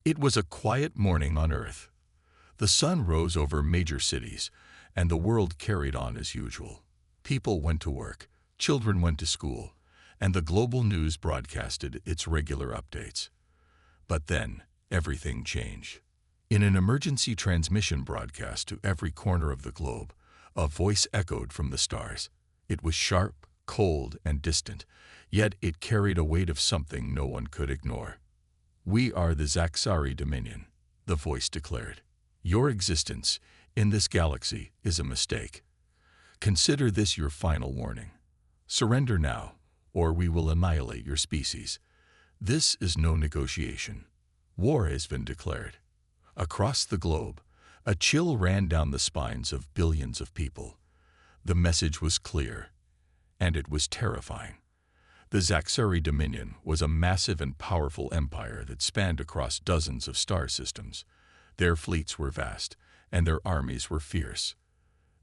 It was a quiet morning on Earth. The sun rose over major cities, and the world carried on as usual. People went to work, children went to school, and the global news broadcasted its regular updates. But then, everything changed. In an emergency transmission broadcast to every corner of the globe, a voice echoed from the stars. It was sharp, cold, and distant, yet it carried a weight of something no one could ignore. "We are the Zaxari Dominion," the voice declared. "Your existence in this galaxy is a mistake. Consider this your final warning. Surrender now, or we will annihilate your species. This is no negotiation. War has been declared." Across the globe, a chill ran down the spines of billions of people. The message was clear, and it was terrifying. The Zaxari Dominion was a massive and powerful empire that spanned across dozens of star systems. Their fleets were vast, and their armies were fierce.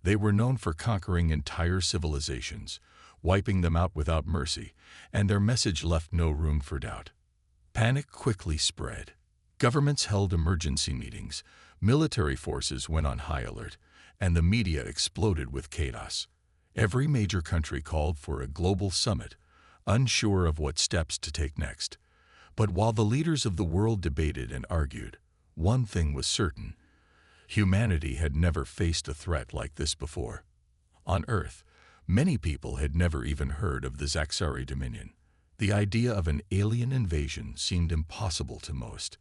They were known for conquering entire civilizations, wiping them out without mercy, and their message left no room for doubt. Panic quickly spread. Governments held emergency meetings, military forces went on high alert, and the media exploded with chaos. Every major country called for a global summit, unsure of what steps to take next. But while the leaders of the world debated and argued, one thing was certain: humanity had never faced a threat like this before. On Earth, many people had never even heard of the Zaxari Dominion. The idea of an alien invasion seemed impossible to most.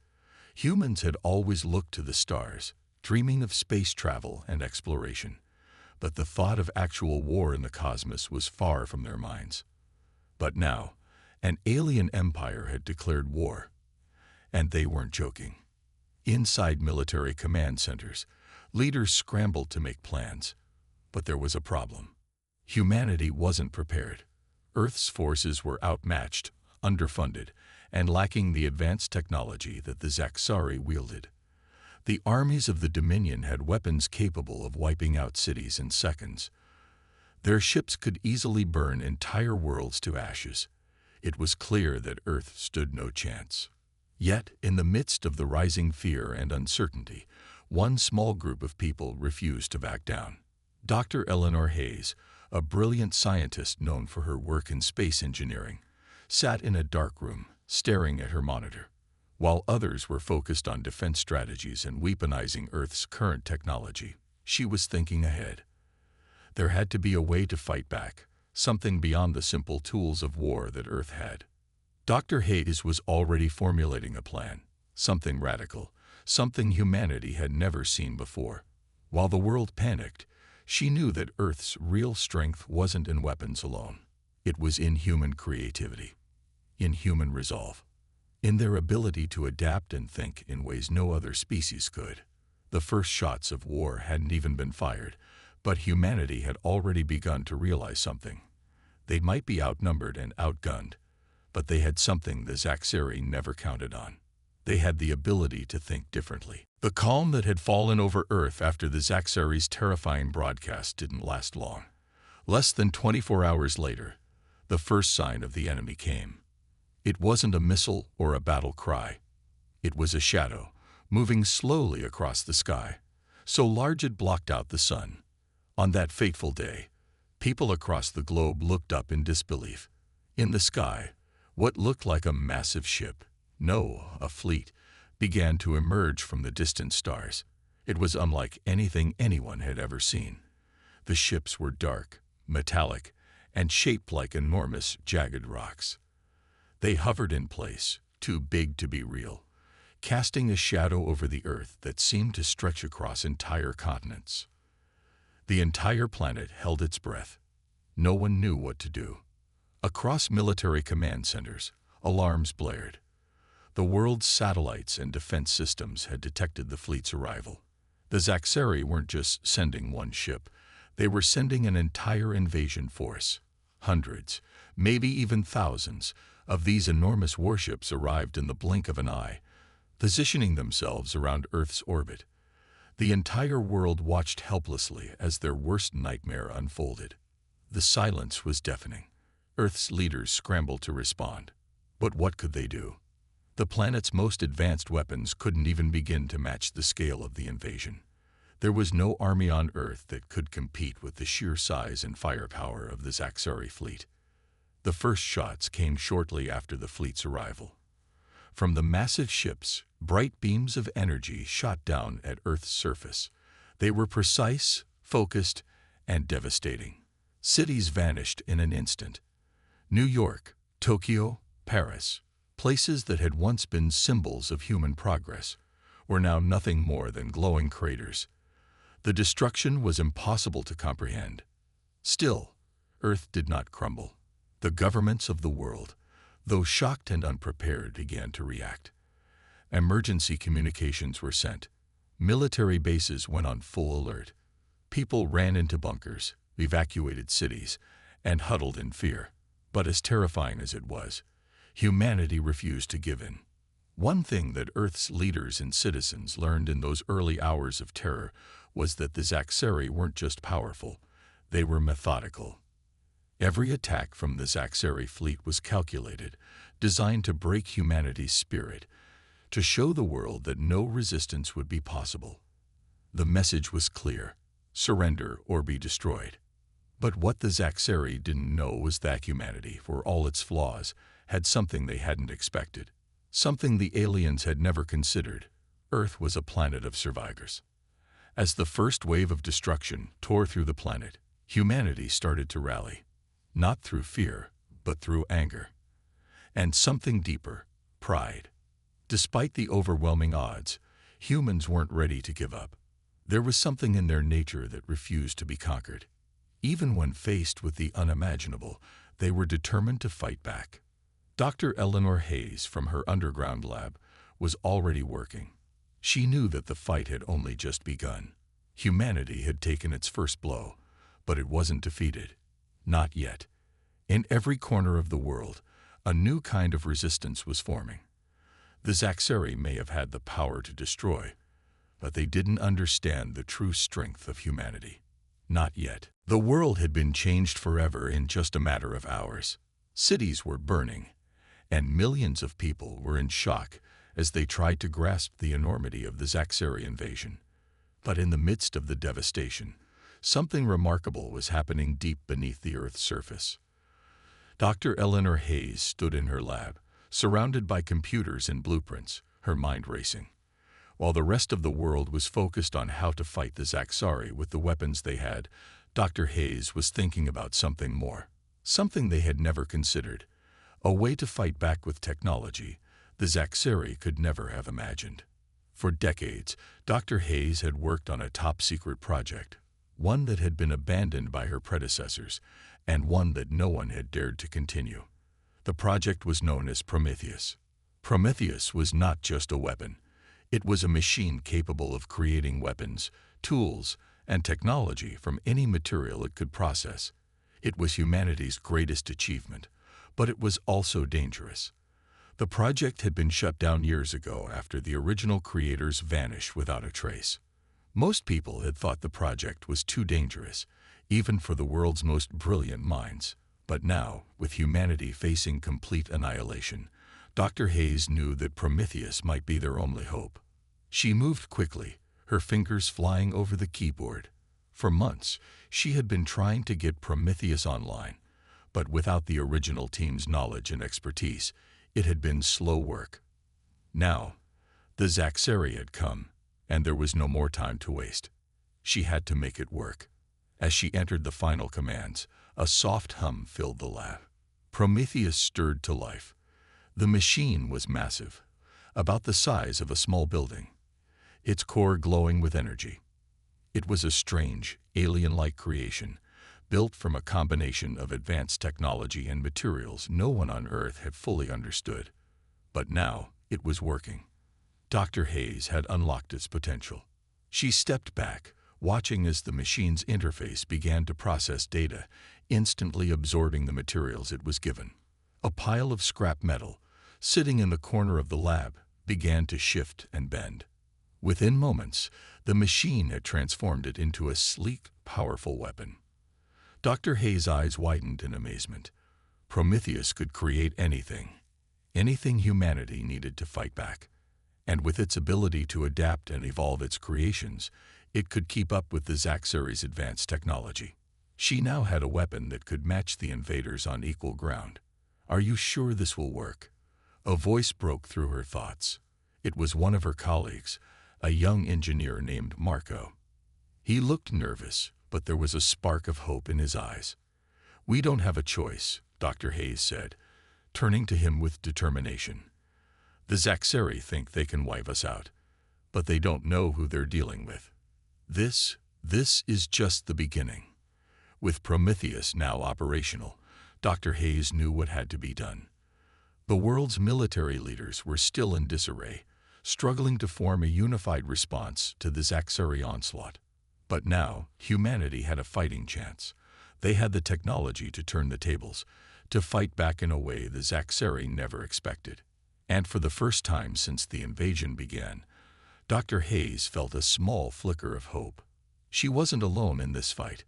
Humans had always looked to the stars, dreaming of space travel and exploration. But the thought of actual war in the cosmos was far from their minds. But now, an alien empire had declared war. And they weren't joking. Inside military command centers, leaders scrambled to make plans. But there was a problem. Humanity wasn't prepared. Earth's forces were outmatched, underfunded, and lacking the advanced technology that the Zaxari wielded. The armies of the Dominion had weapons capable of wiping out cities in seconds. Their ships could easily burn entire worlds to ashes. It was clear that Earth stood no chance. Yet, in the midst of the rising fear and uncertainty, one small group of people refused to back down. Dr. Eleanor Hayes, a brilliant scientist known for her work in space engineering, sat in a dark room, staring at her monitor. While others were focused on defense strategies and weaponizing Earth's current technology, she was thinking ahead. There had to be a way to fight back, something beyond the simple tools of war that Earth had. Dr. Hayes was already formulating a plan, something radical, something humanity had never seen before. While the world panicked, she knew that Earth's real strength wasn't in weapons alone. It was in human creativity, in human resolve, in their ability to adapt and think in ways no other species could. The first shots of war hadn't even been fired, but humanity had already begun to realize something. They might be outnumbered and outgunned, but they had something the Zaxari never counted on. They had the ability to think differently. The calm that had fallen over Earth after the Zaxari's terrifying broadcast didn't last long. Less than 24 hours later, the first sign of the enemy came. It wasn't a missile or a battle cry. It was a shadow, moving slowly across the sky, so large it blocked out the sun. On that fateful day, people across the globe looked up in disbelief. In the sky, what looked like a massive ship, no, a fleet, began to emerge from the distant stars. It was unlike anything anyone had ever seen. The ships were dark, metallic, and shaped like enormous, jagged rocks. They hovered in place, too big to be real, casting a shadow over the Earth that seemed to stretch across entire continents. The entire planet held its breath. No one knew what to do. Across military command centers, alarms blared. The world's satellites and defense systems had detected the fleet's arrival. The Zaxari weren't just sending one ship. They were sending an entire invasion force. Hundreds, maybe even thousands, of these enormous warships arrived in the blink of an eye, positioning themselves around Earth's orbit. The entire world watched helplessly as their worst nightmare unfolded. The silence was deafening. Earth's leaders scrambled to respond. But what could they do? The planet's most advanced weapons couldn't even begin to match the scale of the invasion. There was no army on Earth that could compete with the sheer size and firepower of the Zaxari fleet. The first shots came shortly after the fleet's arrival. From the massive ships, bright beams of energy shot down at Earth's surface. They were precise, focused, and devastating. Cities vanished in an instant. New York, Tokyo, Paris, places that had once been symbols of human progress, were now nothing more than glowing craters. The destruction was impossible to comprehend. Still, Earth did not crumble. The governments of the world, though shocked and unprepared, began to react. Emergency communications were sent. Military bases went on full alert. People ran into bunkers, evacuated cities, and huddled in fear. But as terrifying as it was, humanity refused to give in. One thing that Earth's leaders and citizens learned in those early hours of terror was that the Zaxari weren't just powerful, they were methodical. Every attack from the Zaxari fleet was calculated, designed to break humanity's spirit, to show the world that no resistance would be possible. The message was clear: surrender or be destroyed. But what the Zaxari didn't know was that humanity, for all its flaws, had something they hadn't expected, something the aliens had never considered. Earth was a planet of survivors. As the first wave of destruction tore through the planet, humanity started to rally. Not through fear, but through anger. And something deeper: pride. Despite the overwhelming odds, humans weren't ready to give up. There was something in their nature that refused to be conquered. Even when faced with the unimaginable, they were determined to fight back. Dr. Eleanor Hayes, from her underground lab, was already working. She knew that the fight had only just begun. Humanity had taken its first blow, but it wasn't defeated. Not yet. In every corner of the world, a new kind of resistance was forming. The Zaxari may have had the power to destroy, but they didn't understand the true strength of humanity. Not yet. The world had been changed forever in just a matter of hours. Cities were burning, and millions of people were in shock as they tried to grasp the enormity of the Zaxari invasion. But in the midst of the devastation, something remarkable was happening deep beneath the Earth's surface. Dr. Eleanor Hayes stood in her lab, surrounded by computers and blueprints, her mind racing. While the rest of the world was focused on how to fight the Zaxari with the weapons they had, Dr. Hayes was thinking about something more, something they had never considered, a way to fight back with technology the Zaxari could never have imagined. For decades, Dr. Hayes had worked on a top-secret project, one that had been abandoned by her predecessors, and one that no one had dared to continue. The project was known as Prometheus. Prometheus was not just a weapon. It was a machine capable of creating weapons, tools, and technology from any material it could process. It was humanity's greatest achievement, but it was also dangerous. The project had been shut down years ago after the original creators vanished without a trace. Most people had thought the project was too dangerous, even for the world's most brilliant minds. But now, with humanity facing complete annihilation, Dr. Hayes knew that Prometheus might be their only hope. She moved quickly, her fingers flying over the keyboard. For months, she had been trying to get Prometheus online, but without the original team's knowledge and expertise, it had been slow work. Now, the Zaxari had come, and there was no more time to waste. She had to make it work. As she entered the final commands, a soft hum filled the lab. Prometheus stirred to life. The machine was massive, about the size of a small building, its core glowing with energy. It was a strange, alien-like creation, built from a combination of advanced technology and materials no one on Earth had fully understood. But now, it was working. Dr. Hayes had unlocked its potential. She stepped back, watching as the machine's interface began to process data, instantly absorbing the materials it was given. A pile of scrap metal, sitting in the corner of the lab, began to shift and bend. Within moments, the machine had transformed it into a sleek, powerful weapon. Dr. Hayes' eyes widened in amazement. Prometheus could create anything, anything humanity needed to fight back. And with its ability to adapt and evolve its creations, it could keep up with the Zaxxeri's advanced technology. She now had a weapon that could match the invaders on equal ground. "Are you sure this will work?" A voice broke through her thoughts. It was one of her colleagues, a young engineer named Marco. He looked nervous, but there was a spark of hope in his eyes. "We don't have a choice," Dr. Hayes said, turning to him with determination. "The Zaxxeri think they can wipe us out, but they don't know who they're dealing with. This is just the beginning." With Prometheus now operational, Dr. Hayes knew what had to be done. The world's military leaders were still in disarray, struggling to form a unified response to the Zaxxeri onslaught. But now, humanity had a fighting chance. They had the technology to turn the tables, to fight back in a way the Zaxxeri never expected. And for the first time since the invasion began, Dr. Hayes felt a small flicker of hope. She wasn't alone in this fight.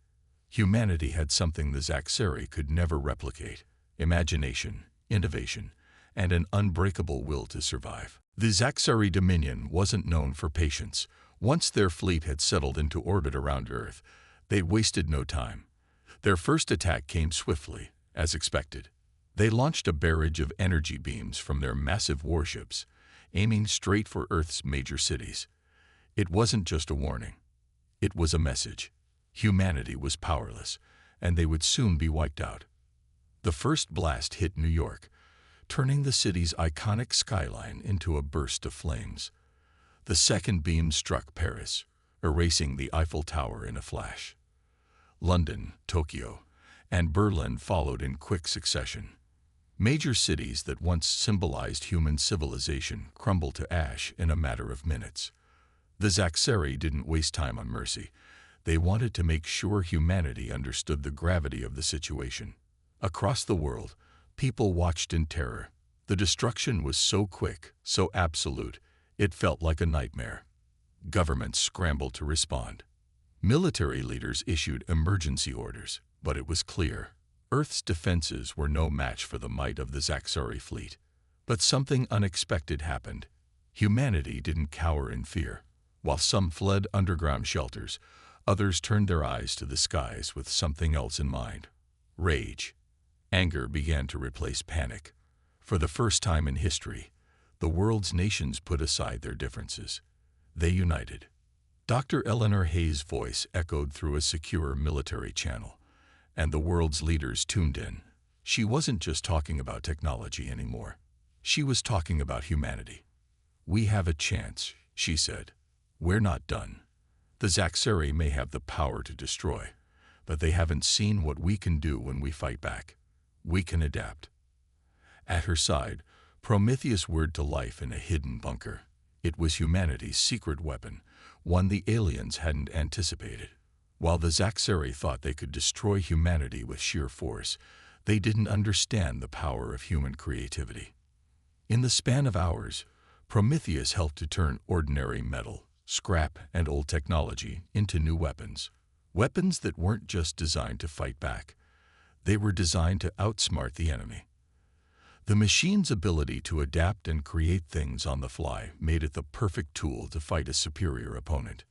Humanity had something the Zaxxeri could never replicate: imagination, innovation, and an unbreakable will to survive. The Zaxxeri Dominion wasn't known for patience. Once their fleet had settled into orbit around Earth, they wasted no time. Their first attack came swiftly, as expected. They launched a barrage of energy beams from their massive warships, aiming straight for Earth's major cities. It wasn't just a warning. It was a message. Humanity was powerless, and they would soon be wiped out. The first blast hit New York, turning the city's iconic skyline into a burst of flames. The second beam struck Paris, erasing the Eiffel Tower in a flash. London, Tokyo, and Berlin followed in quick succession. Major cities that once symbolized human civilization crumbled to ash in a matter of minutes. The Zaxxeri didn't waste time on mercy. They wanted to make sure humanity understood the gravity of the situation. Across the world, people watched in terror. The destruction was so quick, so absolute, it felt like a nightmare. Governments scrambled to respond. Military leaders issued emergency orders, but it was clear: Earth's defenses were no match for the might of the Zaxxeri fleet. But something unexpected happened. Humanity didn't cower in fear. While some fled underground shelters, others turned their eyes to the skies with something else in mind: rage. Anger began to replace panic. For the first time in history, the world's nations put aside their differences. They united. Dr. Eleanor Hayes' voice echoed through a secure military channel, and the world's leaders tuned in. She wasn't just talking about technology anymore. She was talking about humanity. "We have a chance," she said. "We're not done. The Zaxxeri may have the power to destroy, but they haven't seen what we can do when we fight back. We can adapt." At her side, Prometheus whirred to life in a hidden bunker. It was humanity's secret weapon, one the aliens hadn't anticipated. While the Zaxxeri thought they could destroy humanity with sheer force, they didn't understand the power of human creativity. In the span of hours, Prometheus helped to turn ordinary metal, scrap, and old technology into new weapons. Weapons that weren't just designed to fight back. They were designed to outsmart the enemy. The machine's ability to adapt and create things on the fly made it the perfect tool to fight a superior opponent.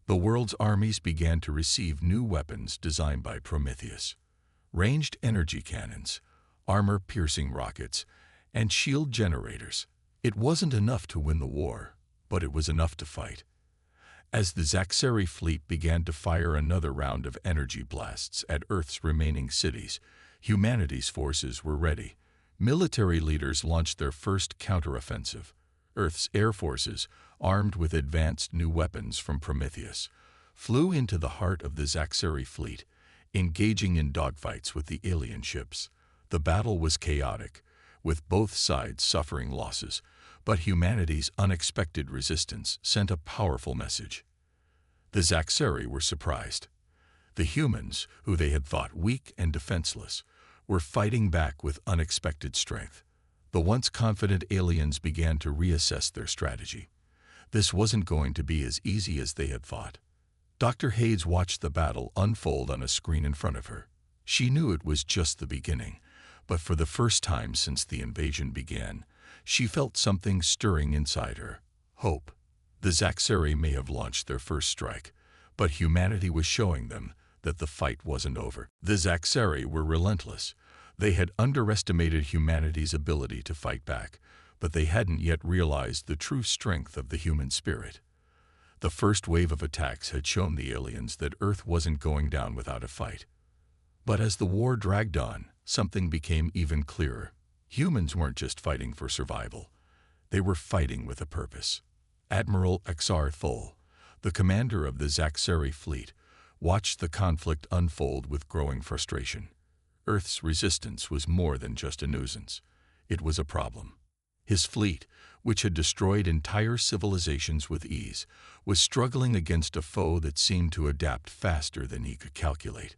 The world's armies began to receive new weapons designed by Prometheus: ranged energy cannons, armor-piercing rockets, and shield generators. It wasn't enough to win the war, but it was enough to fight. As the Zaxxeri fleet began to fire another round of energy blasts at Earth's remaining cities, humanity's forces were ready. Military leaders launched their first counteroffensive. Earth's air forces, armed with advanced new weapons from Prometheus, flew into the heart of the Zaxxeri fleet, engaging in dogfights with the alien ships. The battle was chaotic, with both sides suffering losses, but humanity's unexpected resistance sent a powerful message. The Zaxxeri were surprised. The humans, who they had thought weak and defenseless, were fighting back with unexpected strength. The once confident aliens began to reassess their strategy. This wasn't going to be as easy as they had thought. Dr. Hayes watched the battle unfold on a screen in front of her. She knew it was just the beginning, but for the first time since the invasion began, She felt something stirring inside her. Hope. The Zaxxeri may have launched their first strike, but humanity was showing them that the fight wasn't over. The Zaxxeri were relentless. They had underestimated humanity's ability to fight back, but they hadn't yet realized the true strength of the human spirit. The first wave of attacks had shown the aliens that Earth wasn't going down without a fight. But as the war dragged on, something became even clearer. Humans weren't just fighting for survival. They were fighting with a purpose. Admiral Xr Thol, the commander of the Zaxxeri fleet, watched the conflict unfold with growing frustration. Earth's resistance was more than just a nuisance. It was a problem. His fleet, which had destroyed entire civilizations with ease, was struggling against a foe that seemed to adapt faster than he could calculate.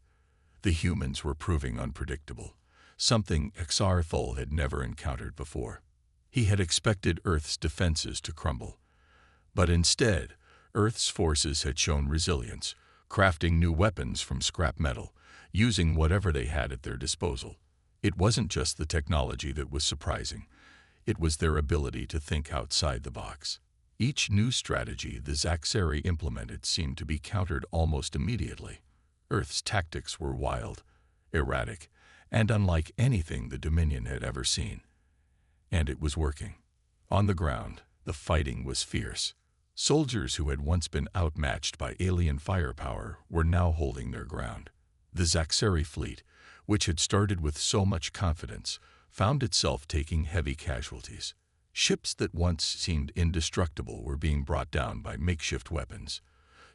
The humans were proving unpredictable, something Xr Thol had never encountered before. He had expected Earth's defenses to crumble. But instead, Earth's forces had shown resilience, crafting new weapons from scrap metal, using whatever they had at their disposal. It wasn't just the technology that was surprising. It was their ability to think outside the box. Each new strategy the Zaxxeri implemented seemed to be countered almost immediately. Earth's tactics were wild, erratic, and unlike anything the Dominion had ever seen. And it was working. On the ground, the fighting was fierce. Soldiers who had once been outmatched by alien firepower were now holding their ground. The Zaxxeri fleet, which had started with so much confidence, found itself taking heavy casualties. Ships that once seemed indestructible were being brought down by makeshift weapons.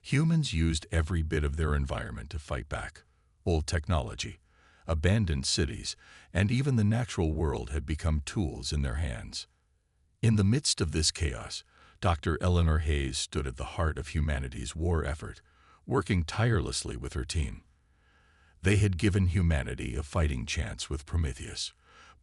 Humans used every bit of their environment to fight back. Old technology, abandoned cities, and even the natural world had become tools in their hands. In the midst of this chaos, Dr. Eleanor Hayes stood at the heart of humanity's war effort, working tirelessly with her team. They had given humanity a fighting chance with Prometheus,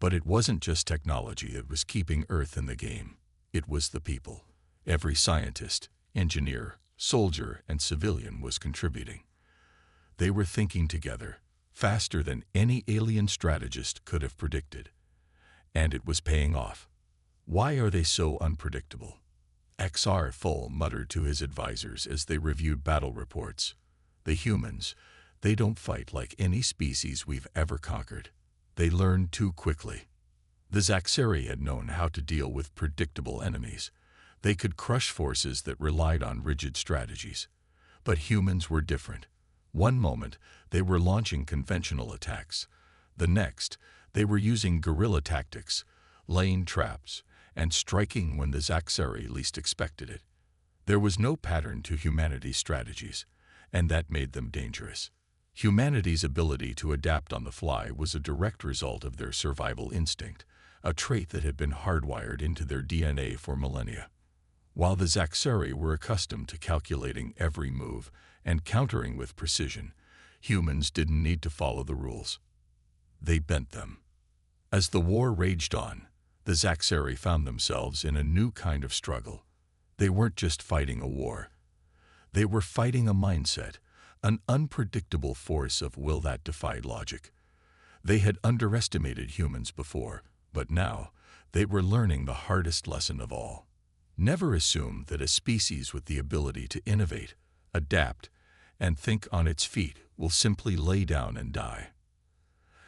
but it wasn't just technology that was keeping Earth in the game. It was the people. Every scientist, engineer, soldier, and civilian was contributing. They were thinking together, faster than any alien strategist could have predicted. And it was paying off. Why are they so unpredictable? Xr Thol muttered to his advisors as they reviewed battle reports. The humans, they don't fight like any species we've ever conquered. They learn too quickly. The Zaxxeri had known how to deal with predictable enemies. They could crush forces that relied on rigid strategies. But humans were different. One moment, they were launching conventional attacks. The next, they were using guerrilla tactics, laying traps, and striking when the Zaxxeri least expected it. There was no pattern to humanity's strategies, and that made them dangerous. Humanity's ability to adapt on the fly was a direct result of their survival instinct, a trait that had been hardwired into their DNA for millennia. While the Zaxxeri were accustomed to calculating every move and countering with precision, humans didn't need to follow the rules. They bent them. As the war raged on, the Zaxxeri found themselves in a new kind of struggle. They weren't just fighting a war. They were fighting a mindset, an unpredictable force of will that defied logic. They had underestimated humans before, but now they were learning the hardest lesson of all. Never assume that a species with the ability to innovate, adapt, and think on its feet will simply lay down and die.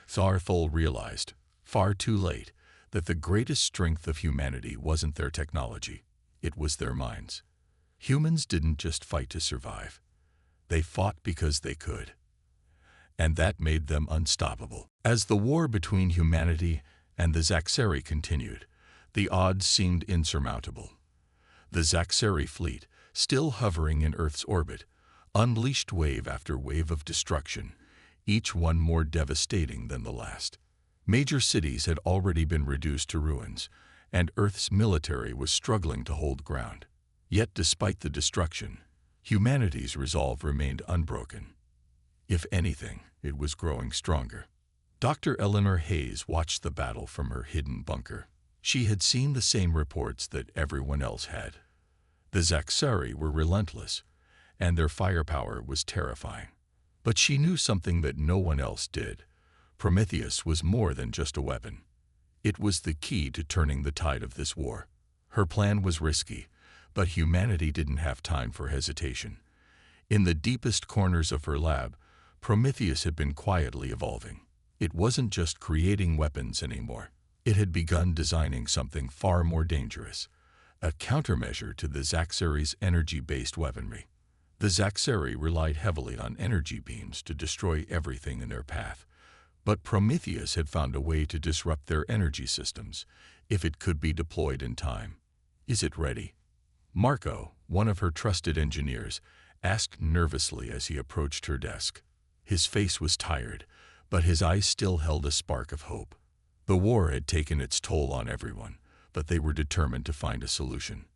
Xr Thol realized, far too late, that the greatest strength of humanity wasn't their technology, it was their minds. Humans didn't just fight to survive. They fought because they could. And that made them unstoppable. As the war between humanity and the Zaxxeri continued, the odds seemed insurmountable. The Zaxxeri fleet, still hovering in Earth's orbit, unleashed wave after wave of destruction, each one more devastating than the last. Major cities had already been reduced to ruins, and Earth's military was struggling to hold ground. Yet despite the destruction, humanity's resolve remained unbroken. If anything, it was growing stronger. Dr. Eleanor Hayes watched the battle from her hidden bunker. She had seen the same reports that everyone else had. The Zaxxeri were relentless, and their firepower was terrifying. But she knew something that no one else did. Prometheus was more than just a weapon. It was the key to turning the tide of this war. Her plan was risky, but humanity didn't have time for hesitation. In the deepest corners of her lab, Prometheus had been quietly evolving. It wasn't just creating weapons anymore. It had begun designing something far more dangerous, a countermeasure to the Zaxxeri's energy-based weaponry. The Zaxxeri relied heavily on energy beams to destroy everything in their path, but Prometheus had found a way to disrupt their energy systems, if it could be deployed in time. "Is it ready?" Marco, one of her trusted engineers, asked nervously as he approached her desk. His face was tired, but his eyes still held a spark of hope. The war had taken its toll on everyone, but they were determined to find a solution.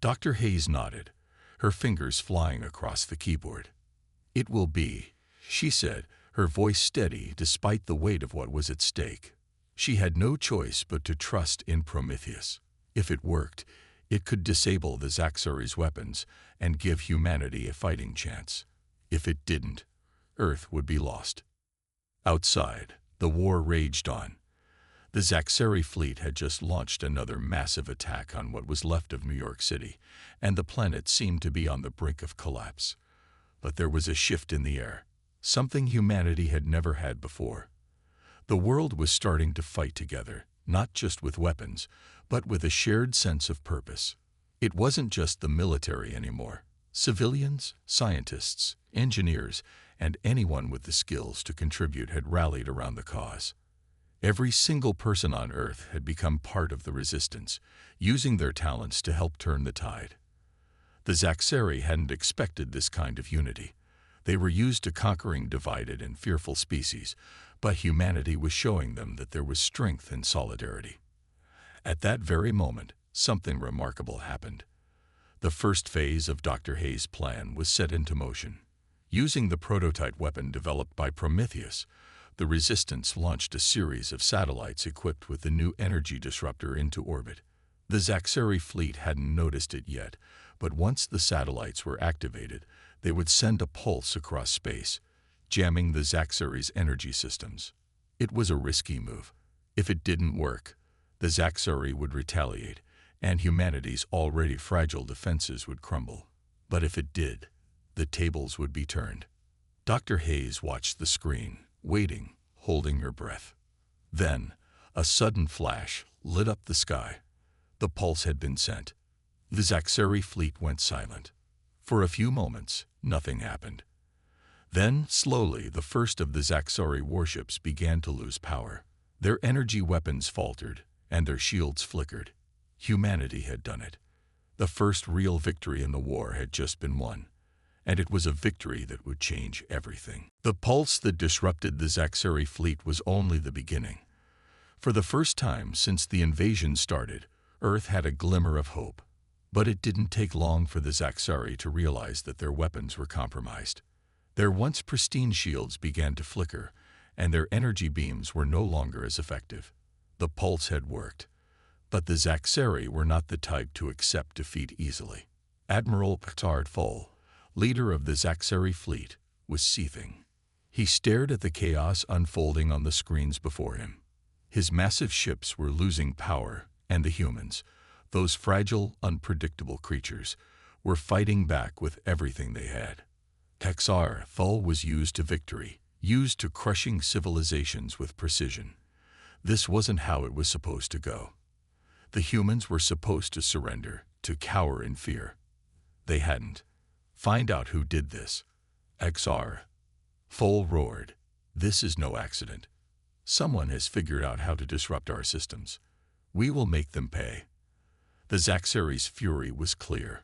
Dr. Hayes nodded, her fingers flying across the keyboard. "It will be," she said, her voice steady despite the weight of what was at stake. She had no choice but to trust in Prometheus. If it worked, it could disable the Zaxxeri's weapons and give humanity a fighting chance. If it didn't, Earth would be lost. Outside, the war raged on. The Zaxxeri fleet had just launched another massive attack on what was left of New York City, and the planet seemed to be on the brink of collapse. But there was a shift in the air, something humanity had never had before. The world was starting to fight together, not just with weapons, but with a shared sense of purpose. It wasn't just the military anymore. Civilians, scientists, engineers, and anyone with the skills to contribute had rallied around the cause. Every single person on Earth had become part of the resistance, using their talents to help turn the tide. The Zaxxeri hadn't expected this kind of unity. They were used to conquering divided and fearful species, but humanity was showing them that there was strength in solidarity. At that very moment, something remarkable happened. The first phase of Dr. Hayes' plan was set into motion. Using the prototype weapon developed by Prometheus, the Resistance launched a series of satellites equipped with the new energy disruptor into orbit. The Zaxxeri fleet hadn't noticed it yet, but once the satellites were activated, they would send a pulse across space, jamming the Zaxxeri's energy systems. It was a risky move. If it didn't work, the Zaxxeri would retaliate, and humanity's already fragile defenses would crumble. But if it did, the tables would be turned. Dr. Hayes watched the screen, waiting, holding her breath. Then, a sudden flash lit up the sky. The pulse had been sent. The Zaxxeri fleet went silent. For a few moments, nothing happened. Then, slowly, the first of the Zaxxeri warships began to lose power. Their energy weapons faltered, and their shields flickered. Humanity had done it. The first real victory in the war had just been won, and it was a victory that would change everything. The pulse that disrupted the Zaxxeri fleet was only the beginning. For the first time since the invasion started, Earth had a glimmer of hope. But it didn't take long for the Zaxxeri to realize that their weapons were compromised. Their once pristine shields began to flicker, and their energy beams were no longer as effective. The pulse had worked, but the Zaxxeri were not the type to accept defeat easily. Admiral Petard Foll, leader of the Zaxxeri fleet, was seething. He stared at the chaos unfolding on the screens before him. His massive ships were losing power, and the humans, those fragile, unpredictable creatures, were fighting back with everything they had. Petard Foll was used to victory, used to crushing civilizations with precision. This wasn't how it was supposed to go. The humans were supposed to surrender, to cower in fear. They hadn't. Find out who did this. Petard Foll roared. This is no accident. Someone has figured out how to disrupt our systems. We will make them pay. The Zaxxeri's fury was clear.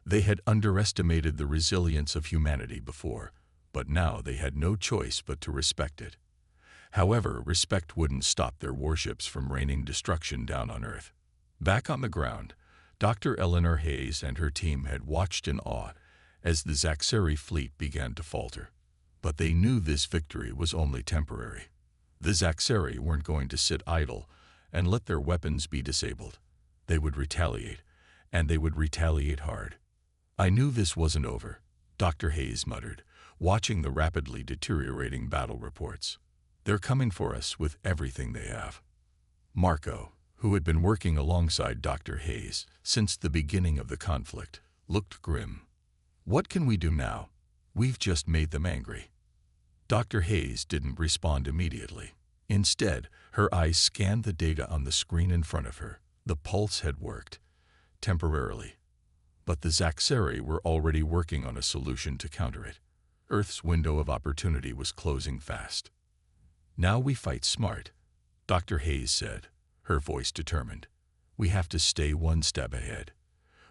They had underestimated the resilience of humanity before, but now they had no choice but to respect it. However, respect wouldn't stop their warships from raining destruction down on Earth. Back on the ground, Dr. Eleanor Hayes and her team had watched in awe as the Zaxxeri fleet began to falter. But they knew this victory was only temporary. The Zaxxeri weren't going to sit idle and let their weapons be disabled. They would retaliate, and they would retaliate hard. I knew this wasn't over, Dr. Hayes muttered, watching the rapidly deteriorating battle reports. They're coming for us with everything they have. Marco, who had been working alongside Dr. Hayes since the beginning of the conflict, looked grim. "What can we do now? We've just made them angry." Dr. Hayes didn't respond immediately. Instead, her eyes scanned the data on the screen in front of her. The pulse had worked, temporarily. But the Zaxxeri were already working on a solution to counter it. Earth's window of opportunity was closing fast. "Now we fight smart," Dr. Hayes said, her voice determined. "We have to stay one step ahead.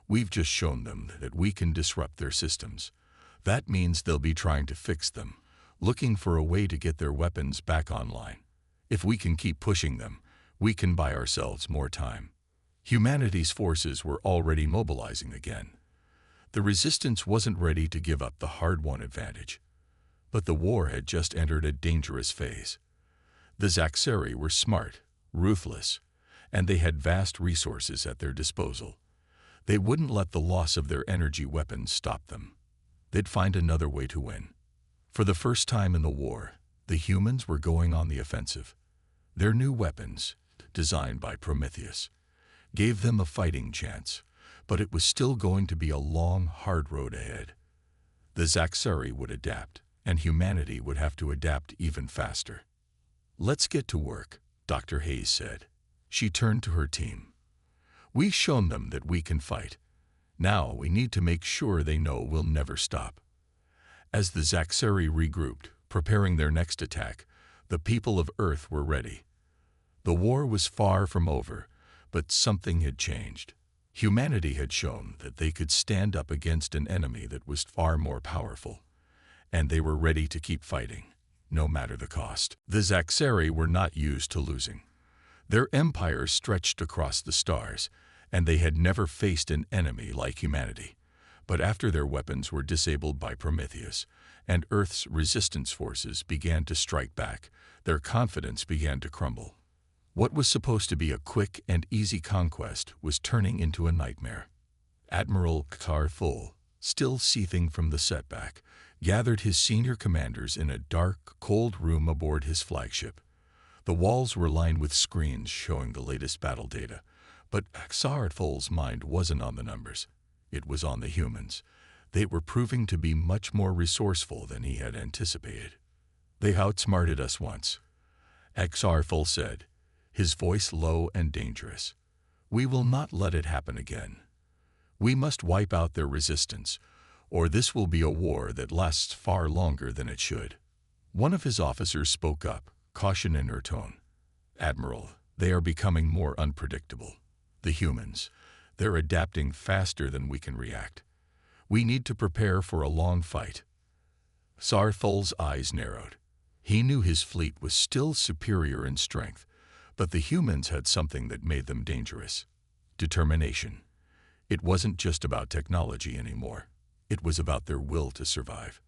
We've just shown them that we can disrupt their systems. That means they'll be trying to fix them, looking for a way to get their weapons back online. If we can keep pushing them, we can buy ourselves more time." Humanity's forces were already mobilizing again. The resistance wasn't ready to give up the hard-won advantage. But the war had just entered a dangerous phase. The Zaxxeri were smart, ruthless, and they had vast resources at their disposal. They wouldn't let the loss of their energy weapons stop them. They'd find another way to win. For the first time in the war, the humans were going on the offensive. Their new weapons, designed by Prometheus, gave them a fighting chance, but it was still going to be a long, hard road ahead. The Zaxxeri would adapt, and humanity would have to adapt even faster. "Let's get to work," Dr. Hayes said. She turned to her team. "We've shown them that we can fight. Now we need to make sure they know we'll never stop." As the Zaxxeri regrouped, preparing their next attack, the people of Earth were ready. The war was far from over, but something had changed. Humanity had shown that they could stand up against an enemy that was far more powerful, and they were ready to keep fighting, no matter the cost. The Zaxxeri were not used to losing. Their empire stretched across the stars, and they had never faced an enemy like humanity. But after their weapons were disabled by Prometheus, and Earth's resistance forces began to strike back, their confidence began to crumble. What was supposed to be a quick and easy conquest was turning into a nightmare. Admiral K'Tar-Thul, still seething from the setback, gathered his senior commanders in a dark, cold room aboard his flagship. The walls were lined with screens showing the latest battle data, but K'Tar-Thul's mind wasn't on the numbers. It was on the humans. They were proving to be much more resourceful than he had anticipated. "They outsmarted us once," K'Tar-Thul said, his voice low and dangerous. "We will not let it happen again. We must wipe out their resistance, or this will be a war that lasts far longer than it should." One of his officers spoke up, caution in her tone. "Admiral, they are becoming more unpredictable. The humans, they're adapting faster than we can react. We need to prepare for a long fight." K'Tar-Thul's eyes narrowed. He knew his fleet was still superior in strength, but the humans had something that made them dangerous: determination. It wasn't just about technology anymore. It was about their will to survive.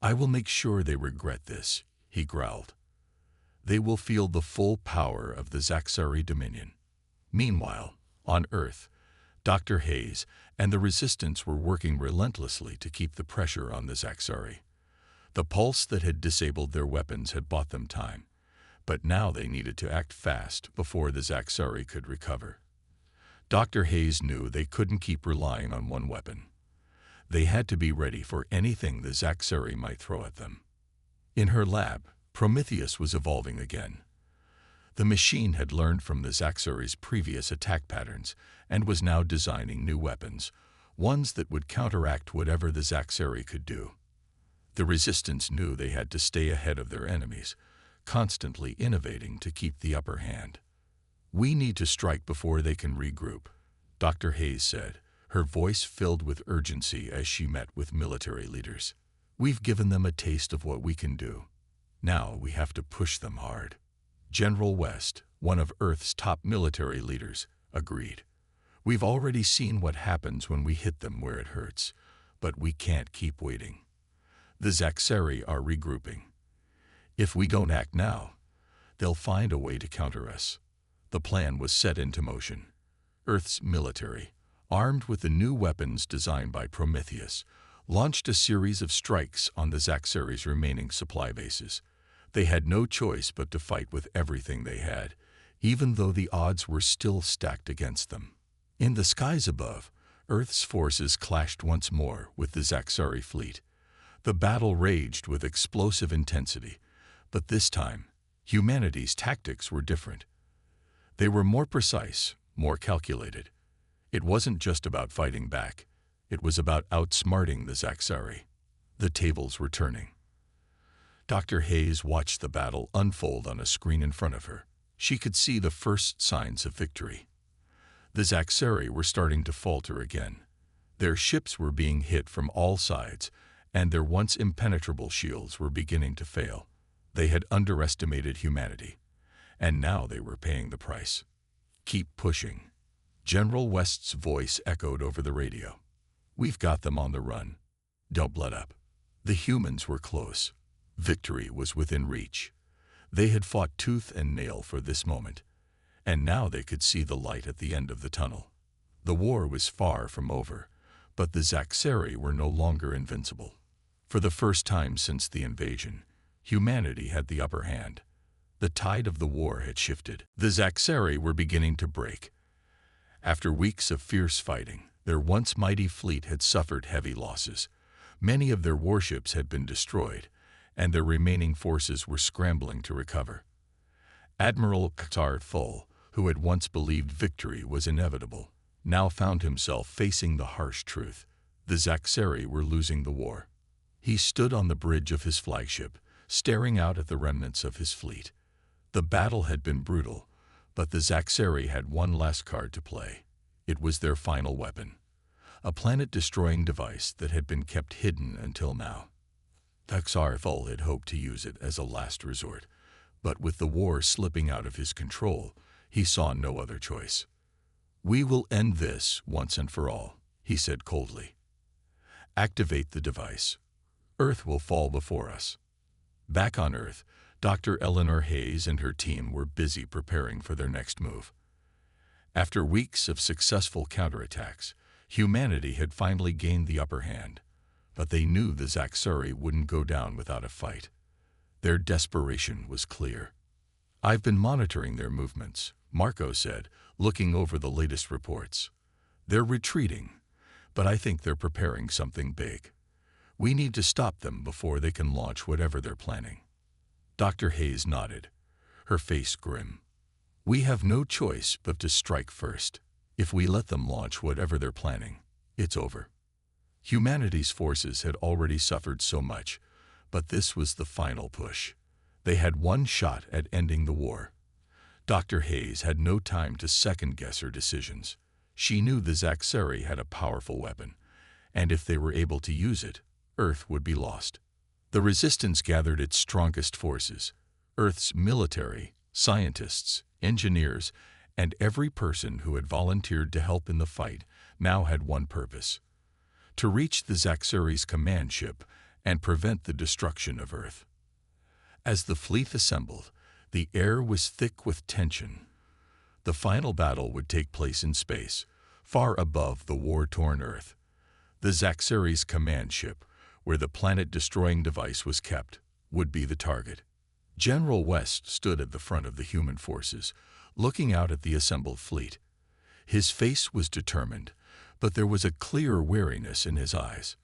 "I will make sure they regret this," he growled. "They will feel the full power of the Zaxxeri dominion." Meanwhile, on Earth, Dr. Hayes and the Resistance were working relentlessly to keep the pressure on the Zaxxeri. The pulse that had disabled their weapons had bought them time, but now they needed to act fast before the Zaxxeri could recover. Dr. Hayes knew they couldn't keep relying on one weapon. They had to be ready for anything the Zaxxeri might throw at them. In her lab, Prometheus was evolving again. The machine had learned from the Zaxxeri's previous attack patterns and was now designing new weapons, ones that would counteract whatever the Zaxxeri could do. The Resistance knew they had to stay ahead of their enemies, constantly innovating to keep the upper hand. "We need to strike before they can regroup," Dr. Hayes said, her voice filled with urgency as she met with military leaders. "We've given them a taste of what we can do. Now we have to push them hard." General West, one of Earth's top military leaders, agreed. "We've already seen what happens when we hit them where it hurts, but we can't keep waiting. The Zaxxeri are regrouping. If we don't act now, they'll find a way to counter us." The plan was set into motion. Earth's military, armed with the new weapons designed by Prometheus, launched a series of strikes on the Zaxxeri's remaining supply bases. They had no choice but to fight with everything they had, even though the odds were still stacked against them. In the skies above, Earth's forces clashed once more with the Zaxari fleet. The battle raged with explosive intensity, but this time, humanity's tactics were different. They were more precise, more calculated. It wasn't just about fighting back. It was about outsmarting the Zaxari. The tables were turning. Dr. Hayes watched the battle unfold on a screen in front of her. She could see the first signs of victory. The Zaxari were starting to falter again. Their ships were being hit from all sides, and their once impenetrable shields were beginning to fail. They had underestimated humanity, and now they were paying the price. "Keep pushing." General West's voice echoed over the radio. "We've got them on the run. Don't let up." The humans were close. Victory was within reach. They had fought tooth and nail for this moment, and now they could see the light at the end of the tunnel. The war was far from over, but the Zaxari were no longer invincible. For the first time since the invasion, humanity had the upper hand. The tide of the war had shifted. The Zaxari were beginning to break. After weeks of fierce fighting, their once mighty fleet had suffered heavy losses. Many of their warships had been destroyed, and their remaining forces were scrambling to recover. Admiral Qatar Thul, who had once believed victory was inevitable, now found himself facing the harsh truth. The Zaxari were losing the war. He stood on the bridge of his flagship, staring out at the remnants of his fleet. The battle had been brutal, but the Zaxari had one last card to play. It was their final weapon, a planet-destroying device that had been kept hidden until now. Qatar Thul had hoped to use it as a last resort, but with the war slipping out of his control, he saw no other choice. "We will end this once and for all," he said coldly. "Activate the device. Earth will fall before us." Back on Earth, Dr. Eleanor Hayes and her team were busy preparing for their next move. After weeks of successful counterattacks, humanity had finally gained the upper hand, but they knew the Zaxari wouldn't go down without a fight. Their desperation was clear. "I've been monitoring their movements," Marco said, looking over the latest reports. "They're retreating, but I think they're preparing something big. We need to stop them before they can launch whatever they're planning." Dr. Hayes nodded, her face grim. "We have no choice but to strike first. If we let them launch whatever they're planning, it's over." Humanity's forces had already suffered so much, but this was the final push. They had one shot at ending the war. Dr. Hayes had no time to second-guess her decisions. She knew the Zaxari had a powerful weapon, and if they were able to use it, Earth would be lost. The Resistance gathered its strongest forces, Earth's military, scientists, engineers, and every person who had volunteered to help in the fight now had one purpose: to reach the Zaxari's command ship and prevent the destruction of Earth. As the fleet assembled, the air was thick with tension. The final battle would take place in space, far above the war-torn Earth. The Zaxari's command ship, where the planet-destroying device was kept, would be the target. General West stood at the front of the human forces, looking out at the assembled fleet. His face was determined, but there was a clear wariness in his eyes.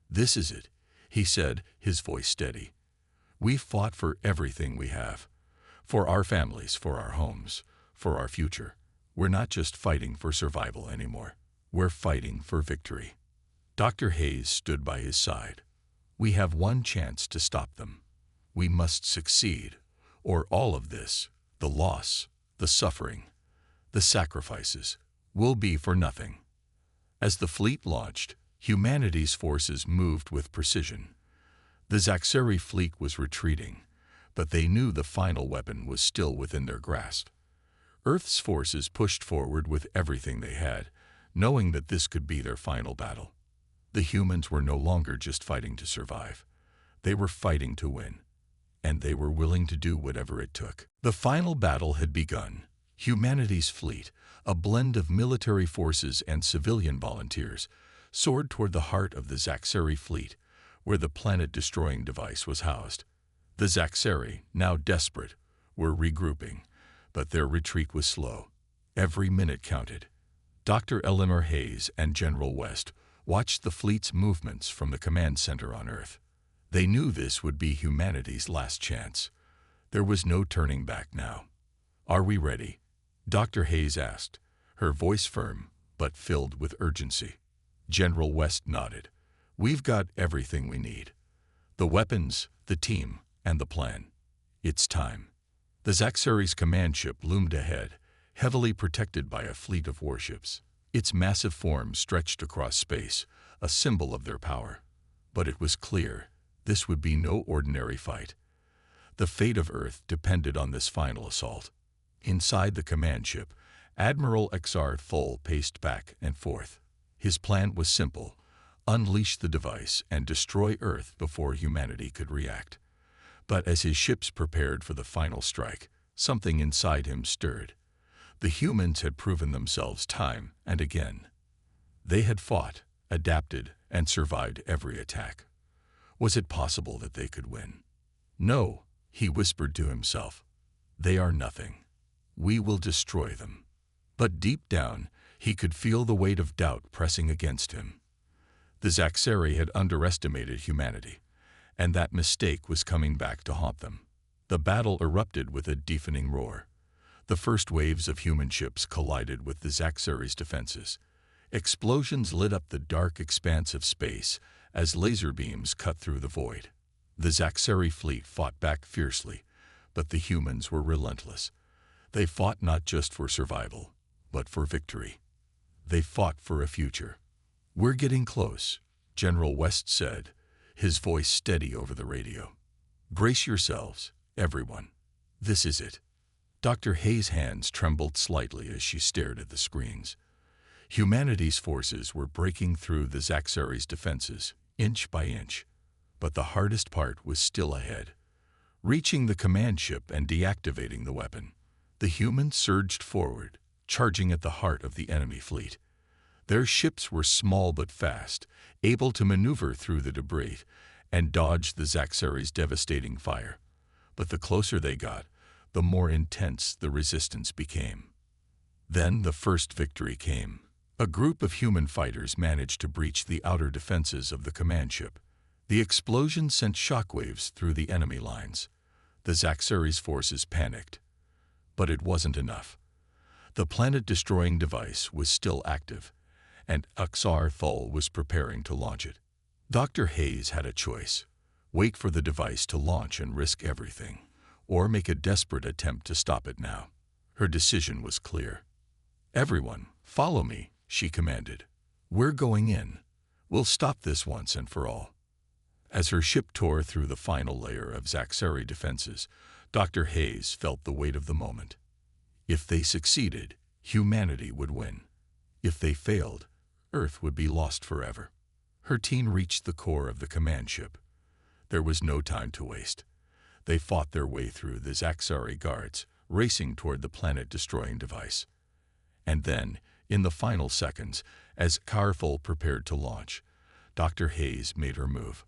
"This is it," he said, his voice steady. "We've fought for everything we have. For our families, for our homes, for our future. We're not just fighting for survival anymore. We're fighting for victory." Dr. Hayes stood by his side. "We have one chance to stop them. We must succeed, or all of this, the loss, the suffering, the sacrifices, will be for nothing." As the fleet launched, humanity's forces moved with precision. The Zaxari fleet was retreating, but they knew the final weapon was still within their grasp. Earth's forces pushed forward with everything they had, knowing that this could be their final battle. The humans were no longer just fighting to survive. They were fighting to win, and they were willing to do whatever it took. The final battle had begun. Humanity's fleet, a blend of military forces and civilian volunteers, soared toward the heart of the Zaxari fleet, where the planet-destroying device was housed. The Zaxari, now desperate, were regrouping, but their retreat was slow. Every minute counted. Dr. Eleanor Hayes and General West watched the fleet's movements from the command center on Earth. They knew this would be humanity's last chance. There was no turning back now. "Are we ready?" Dr. Hayes asked, her voice firm but filled with urgency. General West nodded. "We've got everything we need. The weapons, the team, and the plan. It's time." The Zaxxary's command ship loomed ahead, heavily protected by a fleet of warships. Its massive form stretched across space, a symbol of their power. But it was clear, this would be no ordinary fight. The fate of Earth depended on this final assault. Inside the command ship, Admiral XR Thole paced back and forth. His plan was simple: unleash the device and destroy Earth before humanity could react. But as his ships prepared for the final strike, something inside him stirred. The humans had proven themselves time and again. They had fought, adapted, and survived every attack. Was it possible that they could win? "No," he whispered to himself. "They are nothing. We will destroy them." But deep down, he could feel the weight of doubt pressing against him. The Zaxxary had underestimated humanity, and that mistake was coming back to haunt them. The battle erupted with a deafening roar. The first waves of human ships collided with the Zaxxary's defenses. Explosions lit up the dark expanse of space as laser beams cut through the void. The Zaxxary fleet fought back fiercely, but the humans were relentless. They fought not just for survival, but for victory. They fought for a future. "We're getting close," General West said, his voice steady over the radio. "Brace yourselves, everyone. This is it." Dr. Hayes' hands trembled slightly as she stared at the screens. Humanity's forces were breaking through the Zaxxary's defenses, inch by inch. But the hardest part was still ahead: reaching the command ship and deactivating the weapon. The humans surged forward, charging at the heart of the enemy fleet. Their ships were small but fast, able to maneuver through the debris and dodge the Zaxxary's devastating fire. But the closer they got, the more intense the resistance became. Then the first victory came. A group of human fighters managed to breach the outer defenses of the command ship. The explosion sent shockwaves through the enemy lines. The Zaxxary's forces panicked. But it wasn't enough. The planet-destroying device was still active, and XR Thole was preparing to launch it. Dr. Hayes had a choice: wait for the device to launch and risk everything, or make a desperate attempt to stop it now. Her decision was clear. "Everyone, follow me," she commanded. "We're going in. We'll stop this once and for all." As her ship tore through the final layer of Zaxxary defenses, Dr. Hayes felt the weight of the moment. If they succeeded, humanity would win. If they failed, Earth would be lost forever. Her team reached the core of the command ship. There was no time to waste. They fought their way through the Zaxxary guards, racing toward the planet-destroying device. And then, in the final seconds, as XR Thole prepared to launch, Dr. Hayes made her move.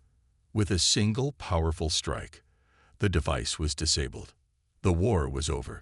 With a single powerful strike, the device was disabled. The war was over,